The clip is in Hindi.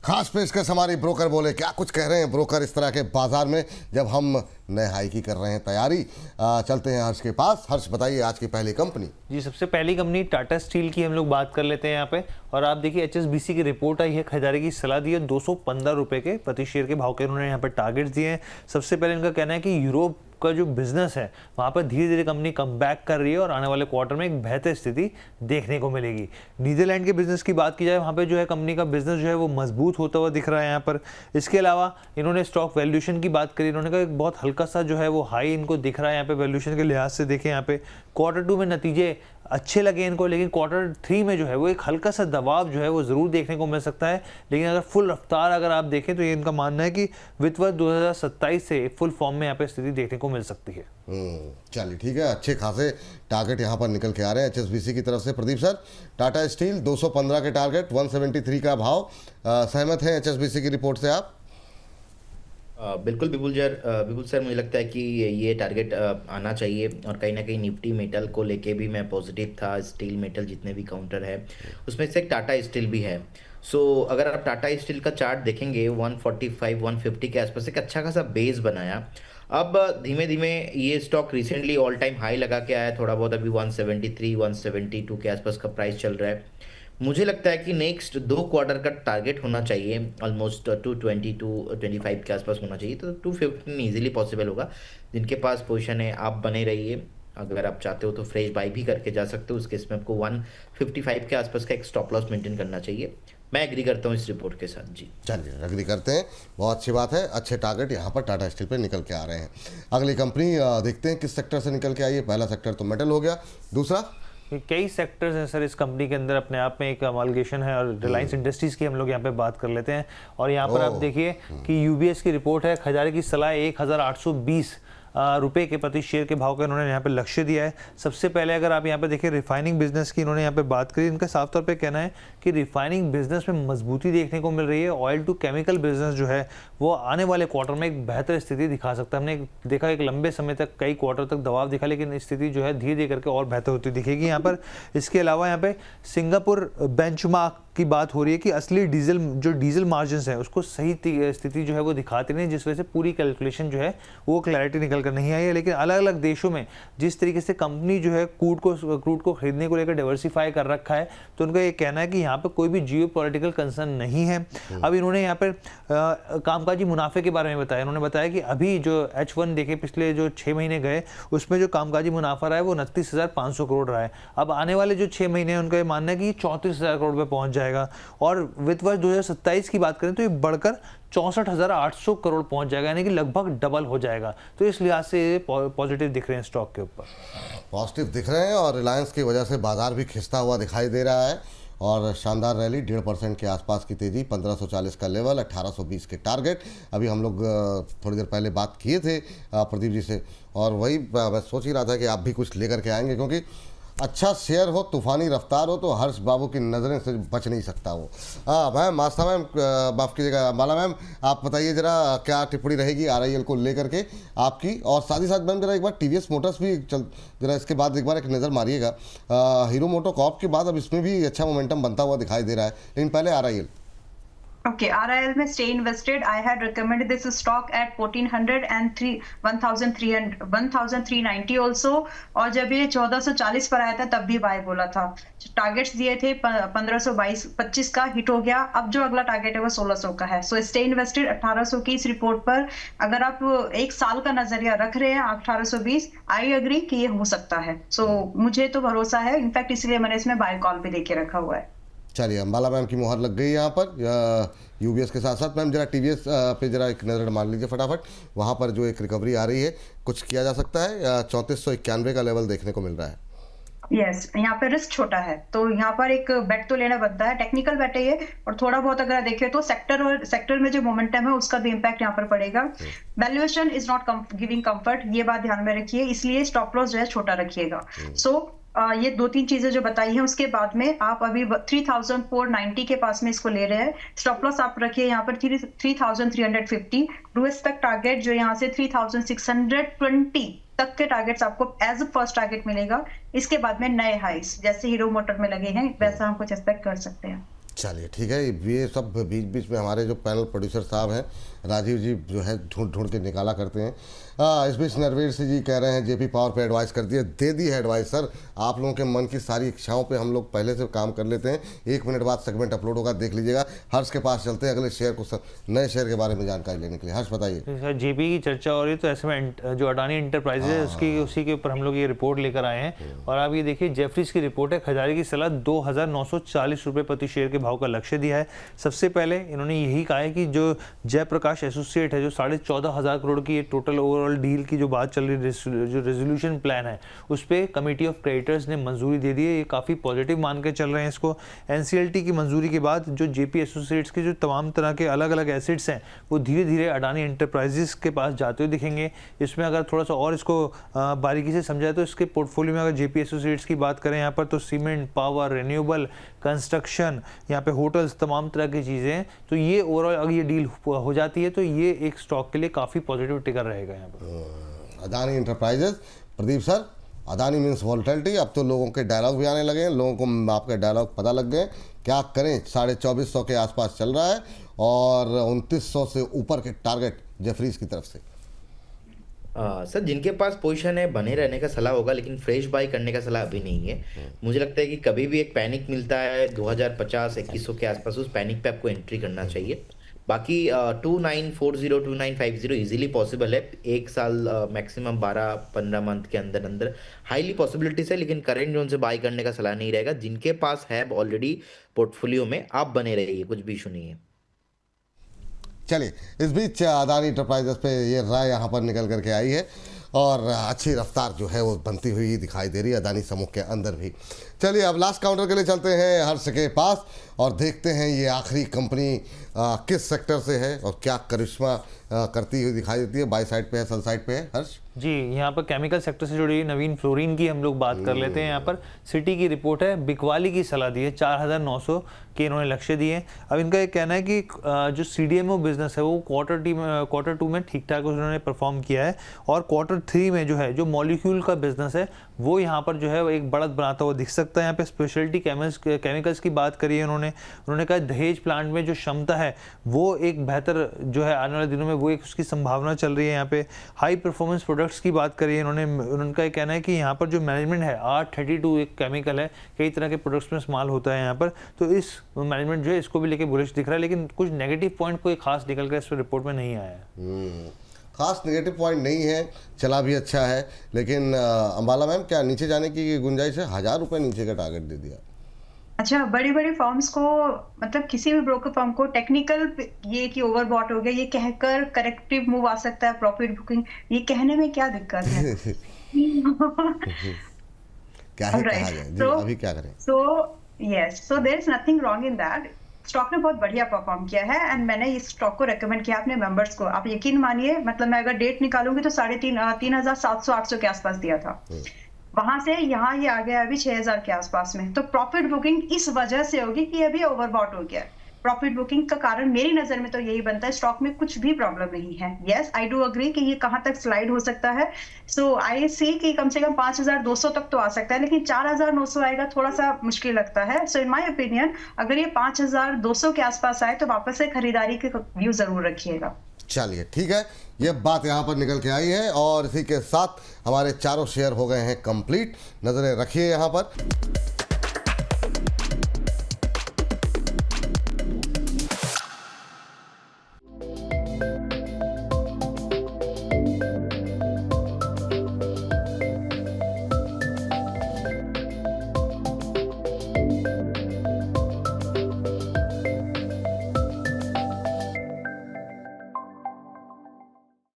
खास पेशकश हमारी ब्रोकर बोले, क्या कुछ कह रहे हैं ब्रोकर इस तरह के बाजार में जब हम नए हाई की कर रहे हैं तैयारी। चलते हैं हर्ष के पास। हर्ष बताइए आज की पहली कंपनी। जी, सबसे पहली कंपनी टाटा स्टील की हम लोग बात कर लेते हैं यहाँ पे। और आप देखिए HSBC की रिपोर्ट आई है, खरीदारी की सलाह दी है 215 रुपए के प्रति शेयर के भाव के उन्होंने यहाँ पर टारगेट्स दिए हैं। सबसे पहले इनका कहना है कि यूरोप का जो बिजनेस है वहाँ पर धीरे धीरे कंपनी कम बैक कर रही है और आने वाले क्वार्टर में एक बेहतर स्थिति देखने को मिलेगी। नीदरलैंड के बिजनेस की बात की जाए, वहाँ पे जो है कंपनी का बिजनेस जो है वो मजबूत होता हुआ दिख रहा है यहाँ पर। इसके अलावा इन्होंने स्टॉक वैल्यूएशन की बात करी, इन्होंने कहा एक बहुत हल्का सा जो है वो हाई इनको दिख रहा है यहाँ पे वैल्यूएशन के लिहाज से। देखें यहाँ पे Q2 में नतीजे अच्छे लगे इनको, लेकिन Q3 में जो है वो एक हल्का सा दबाव जो है वो ज़रूर देखने को मिल सकता है। लेकिन अगर फुल रफ्तार अगर आप देखें तो ये इनका मानना है कि वित्त वर्ष 2027 से फुल फॉर्म में यहाँ पे स्थिति देखने को मिल सकती है। चलिए ठीक है, अच्छे खासे टारगेट यहाँ पर निकल के आ रहे हैं HSBC की तरफ से। प्रदीप सर, टाटा स्टील 215 के टारगेट, 173 का भाव, सहमत हैं HSBC की रिपोर्ट से आप? बिल्कुल बिल्कुल सर, मुझे लगता है कि ये टारगेट आना चाहिए। और कहीं ना कहीं निफ्टी मेटल को लेके भी मैं पॉजिटिव था। स्टील मेटल जितने भी काउंटर है उसमें से एक टाटा स्टील भी है। सो अगर आप टाटा स्टील का चार्ट देखेंगे 145 150 के आसपास एक अच्छा खासा बेस बनाया। अब धीमे धीमे ये stock recently all time high लगा के आया थोड़ा बहुत, अभी 173 172 के आसपास का प्राइस चल रहा है। मुझे लगता है कि नेक्स्ट 2 क्वार्टर का टारगेट होना चाहिए ऑलमोस्ट 220 225 के आसपास होना चाहिए, तो 215 इजीली पॉसिबल होगा। जिनके पास पोजीशन है आप बने रहिए, अगर आप चाहते हो तो फ्रेश बाई भी करके जा सकते हो। उस केस में आपको 155 के आसपास का एक स्टॉप लॉस मेंटेन करना चाहिए। मैं एग्री करता हूँ इस रिपोर्ट के साथ। जी चलिए, एग्री करते हैं, बहुत अच्छी बात है। अच्छे टारगेट यहाँ पर टाटा स्टील पे निकल के आ रहे हैं। अगली कंपनी देखते हैं किस सेक्टर से निकल के आई है। पहला सेक्टर तो मेटल हो गया, दूसरा कई सेक्टर्स हैं सर इस कंपनी के अंदर, अपने आप में एक अमालगेशन है। और रिलायंस इंडस्ट्रीज की हम लोग यहाँ पे बात कर लेते हैं। और यहाँ पर आप देखिए कि UBS की रिपोर्ट है, खरीदारी की सलाह 1820 रुपए के प्रति शेयर के भाव का इन्होंने यहाँ पे लक्ष्य दिया है। सबसे पहले अगर आप यहाँ पे देखिए रिफाइनिंग बिजनेस की इन्होंने यहाँ पे बात करी। इनका साफ तौर पे कहना है कि रिफाइनिंग बिजनेस में मजबूती देखने को मिल रही है। ऑयल टू केमिकल बिजनेस जो है वो आने वाले क्वार्टर में एक बेहतर स्थिति दिखा सकता है। हमने देखा एक लंबे समय तक कई क्वार्टर तक दबाव दिखा, लेकिन स्थिति जो है धीरे धीरे करके और बेहतर होती दिखेगी यहाँ पर। इसके अलावा यहाँ पे सिंगापुर बेंचमार्क की बात हो रही है कि असली डीजल मार्जिन है उसको सही स्थिति जो है वो दिखाते नहीं, जिस वजह से पूरी कैलकुलेशन जो है वो क्लैरिटी निकल कर नहीं आई है। लेकिन अलग अलग देशों में जिस तरीके से कंपनी जो है क्रूड को खरीदने को लेकर डाइवर्सिफाई कर रखा है, तो उनका ये कहना है कि यहाँ पे कोई भी जियो पॉलिटिकल कंसर्न नहीं है। अब इन्होंने यहाँ पर कामकाजी मुनाफे के बारे में बताया। उन्होंने बताया कि अभी जो H1 देखे पिछले जो 6 महीने गए उसमें जो कामकाजी मुनाफा रहा है वो 29,500 करोड़ रहा है। अब आने वाले जो 6 महीने उनका ये मानना है कि 34,000 करोड़ पे पहुंच जाएगा। और वित्त वर्ष 2027 की बात करें तो ये बढ़कर 64,800 करोड़ पहुंच जाएगा, यानी कि लगभग डबल हो जाएगा। तो इस लिहाज से पॉजिटिव दिख रहे हैं स्टॉक के ऊपर, पॉजिटिव दिख रहे हैं। और रिलायंस की वजह से बाजार भी खिंचता हुआ दिखाई दे रहा है और शानदार रैली, 1.5% के आसपास की तेजी, 1540 का लेवल, 1820 के टारगेट। अभी हम लोग थोड़ी देर पहले बात किए थे प्रदीप जी से, और वही मैं सोच ही रहा था कि आप भी कुछ लेकर के आएंगे, क्योंकि अच्छा शेयर हो, तूफानी रफ्तार हो, तो हर्ष बाबू की नज़रें से बच नहीं सकता वो। मैम, आस्था मैम, माफ़ कीजिएगा, माला मैम, आप बताइए ज़रा क्या टिप्पणी रहेगी RIL को लेकर के आपकी। और साथ ही साथ मैम ज़रा एक बार TVS मोटर्स भी ज़रा इसके बाद एक बार एक नज़र मारिएगा। हीरो मोटो कॉर्प के बाद अब इसमें भी अच्छा मोमेंटम बनता हुआ दिखाई दे रहा है, लेकिन पहले RIL। Okay, RIL में stay invested. I had recommended this stock at 1400 and 1390 also. और जब ये 1440 पर आया था तब भी बाय बोला था। टारगेट्स दिए थे 1522-25 का, हिट हो गया। अब जो अगला टारगेट है वो 1600 का है। सो स्टे इन्वेस्टेड 1800 की इस रिपोर्ट पर। अगर आप एक साल का नजरिया रख रहे हैं 1820, आई एग्री कि ये हो सकता है। सो मुझे तो भरोसा है, इनफैक्ट इसलिए मैंने इसमें बाय कॉल भी देके रखा हुआ है। चलिए, अंबाला मैम की मुहर लग गई यहाँ पर UBS के साथ साथ। मैम जरा TVS पे जरा एक नज़र मार लीजिए फटाफट, वहाँ पर जो एक रिकवरी आ रही है, कुछ किया जा सकता है? 3491 का लेवल देखने को मिल रहा है। यस, यहाँ पे रिस्क छोटा है तो यहाँ पर एक बेट तो लेना बनता है। टेक्निकल बेट है ये, और थोड़ा बहुत अगर देखें तो सेक्टर में जो मोमेंटम है उसका भी इम्पैक्ट यहाँ पर पड़ेगा। Valuation is not giving comfort, ये बात ध्यान में रखिए, इसलिए स्टॉप लॉस जो है छोटा रखिएगा। ये 2-3 चीजें जो बताई हैं उसके बाद में आप अभी 3490 के पास में इसको ले रहे हैं। स्टॉप लॉस आप रखिए यहाँ पर 3350। डूएस तक टारगेट जो यहाँ से 3620 तक के टारगेट्स आपको एज अ फर्स्ट टारगेट मिलेगा। इसके बाद में नए हाइस जैसे हीरो मोटर में लगे हैं वैसा हम कुछ एक्सपेक्ट कर सकते हैं। चलिए ठीक है, ये सब बीच बीच में हमारे जो पैनल प्रोड्यूसर साहब हैं राजीव जी जो है ढूंढ ढूंढ के निकाला करते हैं। इस बीच नरवीर सिंह जी कह रहे हैं जेपी पावर पे एडवाइस कर दिए, दे दी है एडवाइस सर। आप लोगों के मन की सारी इच्छाओं पे हम लोग पहले से काम कर लेते हैं। 1 मिनट बाद सेगमेंट अपलोड होगा, देख लीजिएगा। हर्ष के पास चलते हैं अगले शेयर को, नए शेयर के बारे में जानकारी लेने के लिए। हर्ष बताइए। जेपी की चर्चा हो रही है तो ऐसे में जो अडानी इंटरप्राइजेज है उसकी उसी के ऊपर हम लोग ये रिपोर्ट लेकर आए हैं। और आप ये देखिए जेफरीज की रिपोर्ट है, खजारी की सलाह 2,940 रुपये प्रति शेयर के भाव का लक्ष्य दिया है। सबसे पहले इन्होंने यही कहा है कि जो जयप्रकाश एसोसिएट है, जो 14,500 करोड़ की टोटल ओवरऑल डील की जो बात चल रही है, जो रेजोल्यूशन प्लान है उस पर कमेटी ऑफ क्रेडिटर्स ने मंजूरी दे दी है। ये काफ़ी पॉजिटिव मान के चल रहे हैं इसको। एनसीएलटी की मंजूरी के बाद जो जेपी एसोसिएट्स के जो तमाम तरह के अलग अलग एसेट्स हैं वो धीरे धीरे अडानी एंटरप्राइजेस के पास जाते हुए दिखेंगे। इसमें अगर थोड़ा सा और इसको बारीकी से समझाए तो इसके पोर्टफोलियो में अगर जेपी एसोसिएट्स की बात करें यहाँ पर तो सीमेंट, पावर, रिन्यूएबल, कंस्ट्रक्शन, यहाँ पे होटल्स, तमाम तरह की चीज़ें हैं। तो ये ओवरऑल अगर ये डील हो जाती है तो ये एक स्टॉक के लिए काफ़ी पॉजिटिव टिकर रहेगा यहाँ पर। Adani enterprises, Pradeep sir, Adani means volatility. अब तो लोगों के डायलॉग भी आने लगे हैं, लोगों को आपके डायलॉग पता लग गए। क्या करें, 2450 के आसपास चल रहा है और 2900 से ऊपर के टारगेट जेफरीज की तरफ से। सर जिनके पास पोजीशन है बने रहने का सलाह होगा, लेकिन फ्रेश बाई करने का सलाह अभी नहीं है। मुझे लगता है कि कभी भी एक पैनिक मिलता है 2050-2100 के आसपास, उस पैनिक पे आपको एंट्री करना चाहिए। बाकी 2940 2950 इजीली पॉसिबल है, 1 साल मैक्सिमम 12-15 मंथ के अंदर अंदर हाईली पॉसिबिलिटीज है। लेकिन करेंट जोन से बाई करने का सलाह नहीं रहेगा। जिनके पास है ऑलरेडी पोर्टफोलियो में, आप बने रहिए, कुछ भी इशू नहीं है। चलिए, इस बीच अडानी इंटरप्राइजेस पे ये राय यहाँ पर निकल करके आई है और अच्छी रफ्तार जो है वो बनती हुई दिखाई दे रही है अडानी समूह के अंदर भी। चलिए अब लास्ट काउंटर के लिए चलते हैं हर्ष के पास और देखते हैं ये आखिरी कंपनी किस सेक्टर से है और क्या करिश्मा करती हुई दिखाई देती है। बाई साइड पे है, सल साइड पे है हर्ष जी। यहाँ पर केमिकल सेक्टर से जुड़ी नवीन फ्लोरीन की हम लोग बात कर लेते हैं। यहाँ पर सिटी की रिपोर्ट है, बिकवाली की सलाह दी है, 4,900 के इन्होंने लक्ष्य दिए। अब इनका ये कहना है कि जो CDMO बिजनेस है वो क्वार्टर 2 में ठीक ठाक उन्होंने परफॉर्म किया है और क्वार्टर 3 में जो है जो मॉलिक्यूल का बिजनेस है वो यहाँ पर जो है एक बढ़त बनाता हुआ दिख सकता है। यहाँ पे स्पेशलिटी केमिकल्स की बात करी है उन्होंने कहा दहेज प्लांट में जो क्षमता है वो एक बेहतर जो है आने वाले दिनों में वो एक उसकी संभावना चल रही है। यहाँ पे हाई परफॉर्मेंस प्रोडक्ट्स की बात करी है उनका ये कहना है कि यहाँ पर जो मैनेजमेंट है, R32 एक केमिकल है, कई तरह के प्रोडक्ट्स में इस्तेमाल होता है यहाँ पर, तो इस मैनेजमेंट जो है इसको भी लेके बुलिश दिख रहा है। लेकिन कुछ नेगेटिव पॉइंट कोई खास निकल कर इस रिपोर्ट में नहीं आया है। खास नेगेटिव पॉइंट नहीं है, चला भी अच्छा है। लेकिन अंबाला मैम, क्या नीचे जाने की गुंजाइश है? 1,000 रुपये नीचे का टारगेट दे दिया। अच्छा, बड़ी बड़ी फर्म्स को, मतलब किसी भी ब्रोकर फर्म को टेक्निकल ये कि ओवरबॉट हो गया ये कहकर करेक्टिव मूव आ सकता है, प्रॉफिट बुकिंग, ये कहने में क्या दिक्कत है? क्या है कहा जाए जी, अभी क्या करें? So there is nothing wrong in that. Stock ने बहुत बढ़िया परफॉर्म किया है एंड मैंने इस स्टॉक को रेकमेंड किया अपने मेंबर्स को। आप यकीन मानिए, मतलब मैं अगर डेट निकालूंगी तो 3,700-800 के आसपास दिया था। वहां से यहाँ ये आ गया अभी 6,000 के आसपास में। तो प्रॉफिट बुकिंग इस वजह से होगी कि अभी ओवरबॉट हो गया। प्रॉफिट बुकिंग का कारण मेरी नजर में तो यही बनता है, स्टॉक में कुछ भी प्रॉब्लम नहीं है। यस, आई डू अग्री कि ये कहां तक स्लाइड हो सकता है। सो आई सी कि कम से कम 5,200 तक तो आ सकता है, लेकिन 4,900 आएगा थोड़ा सा मुश्किल लगता है। सो इन माय ओपिनियन अगर ये 5,200 के आसपास आए तो वापस से खरीदारी के व्यू जरूर रखिएगा। चलिए ठीक है, ये बात यहाँ पर निकल के आई है और इसी के साथ हमारे चारों शेयर हो गए हैं कंप्लीट। नजरें रखिए यहाँ पर।